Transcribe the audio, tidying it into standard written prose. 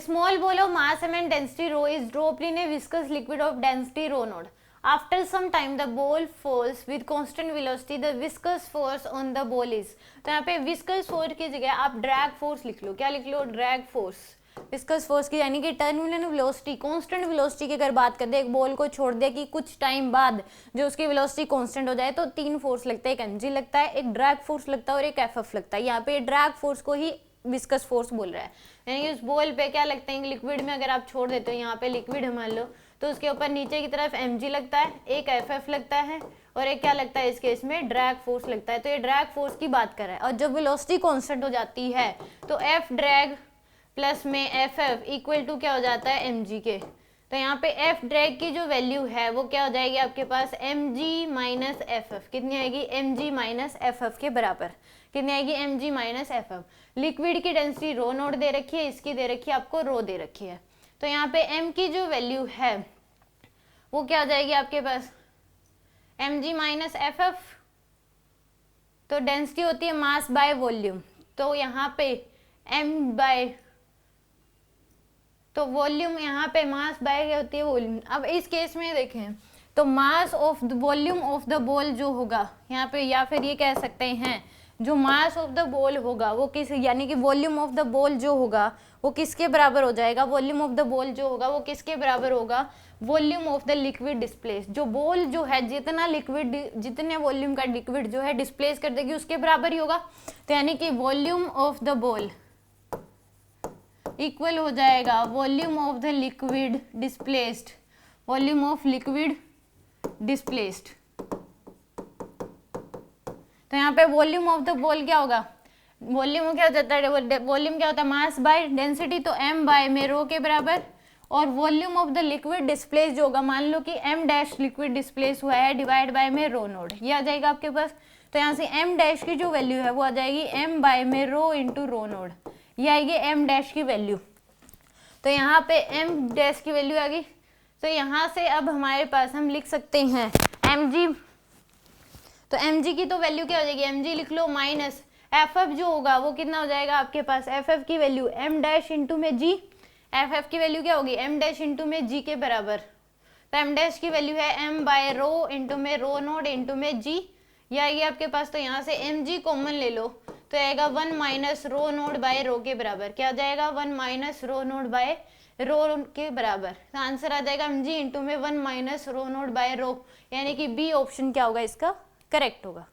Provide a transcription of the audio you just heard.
small ball of mass m and density rho is dropped in a viscous liquid of density rho naught. After some time the ball falls with constant velocity. The viscous force on the ball is. तो यहाँ पे viscous force की जगह आप drag force लिख लो. क्या लिख लो? drag force. Viscous force की यानी कि टर्मिनल वेलोसिटी, कांस्टेंट वेलोसिटी की अगर बात करते हैं, एक बॉल को छोड़ दिया कि कुछ टाइम बाद जो उसकी वेलोसिटी कांस्टेंट हो जाए तो तीन फोर्स लगता है, एक एमजी लगता है, एक ड्रैग फोर्स लगता है और एक एफएफ लगता है. यहाँ पे ड्रैग फोर्स को ही विस्कस फोर्स बोल रहा है. यानी कि उस बॉल पे क्या लगता है, लिक्विड में अगर आप छोड़ देते हो, यहाँ पे लिक्विड मान लो, तो उसके ऊपर नीचे की तरफ mg लगता है, एक एफ लगता है और एक क्या लगता है इस केस में ड्रैग फोर्स लगता है. तो ये ड्रैग फोर्स की बात कर रहा है. और जब वेलोसिटी कांस्टेंट हो जाती है तो एफ ड्रैग प्लस में एफ इक्वल टू क्या हो जाता है mg के. तो यहाँ पे एफ ड्रैग की जो वैल्यू है वो क्या हो जाएगी आपके पास mg माइनस एफ. कितनी आएगी? mg माइनस एफ के बराबर. कितनी आएगी? mg minus F. लिक्विड की डेंसिटी रो नोट दे रखी है, इसकी दे रखी है आपको रो दे रखी है. तो यहाँ पे m की जो वैल्यू है वो क्या हो जाएगी आपके पास? mg minus F. तो डेंसिटी होती है मास बाय वॉल्यूम. तो यहाँ पे m बाय, तो वॉल्यूम यहाँ पे मास बाय क्या होती है? वॉल्यूम. अब इस केस में देखें तो mass of the volume of the ball जो होगा यहाँ पे, या फिर ये कह सकते हैं जो मास ऑफ द बॉल होगा वो किस, यानी कि वॉल्यूम ऑफ द बॉल जो होगा वो किसके बराबर हो जाएगा? वॉल्यूम ऑफ द बॉल जो होगा वो किसके बराबर होगा? Volume of the liquid displace. जो बॉल जो है जितना लिक्विड, जितने वॉल्यूम का लिक्विड जो है डिस्प्लेस कर देगी उसके बराबर ही होगा. तो यानी कि volume of the ball equal हो जाएगा volume of the liquid displaced, volume of liquid displaced. तो यहाँ पे वॉल्यूम ऑफ द बॉल क्या होगा? वॉल्यूम क्या हो जाता है? वॉल्यूम क्या होता है? Mass by density. तो m बाय में रो के बराबर. और volume of the liquid displace जो होगा, मान लो कि m डैश लिक्विड डिस्प्लेस हुआ है, डिवाइड बाय में रो नोड, ये आ जाएगा आपके पास. तो यहाँ से m डैश की जो वैल्यू है वो आ जाएगी m बाय में रो इंटू रो नोड. ये आएगी m डैश की वैल्यू. तो यहाँ पे m डैश की वैल्यू आ गई. तो यहाँ से अब हमारे पास हम लिख सकते हैं mg. तो mg की तो वैल्यू क्या हो जाएगी? mg लिख लो माइनस एफ जो होगा वो कितना हो जाएगा आपके पास? एफ की वैल्यू m डैश इंटू में g. एफ की वैल्यू क्या होगी? m डैश इंटू में g के बराबर. तो m डैश की वैल्यू है m बाय रो इंटू में रो नोड इंटू में g. ये आएगी आपके पास. तो यहाँ से mg कॉमन ले लो तो आएगा 1 माइनस रो नोड बाय रो के बराबर. क्या आ जाएगा? 1 माइनस रो नोड बाय रो के बराबर. तो आंसर आ जाएगा mg इंटू में 1 माइनस रो नोड बाय रो. यानी कि बी ऑप्शन क्या होगा इसका? करेक्ट होगा.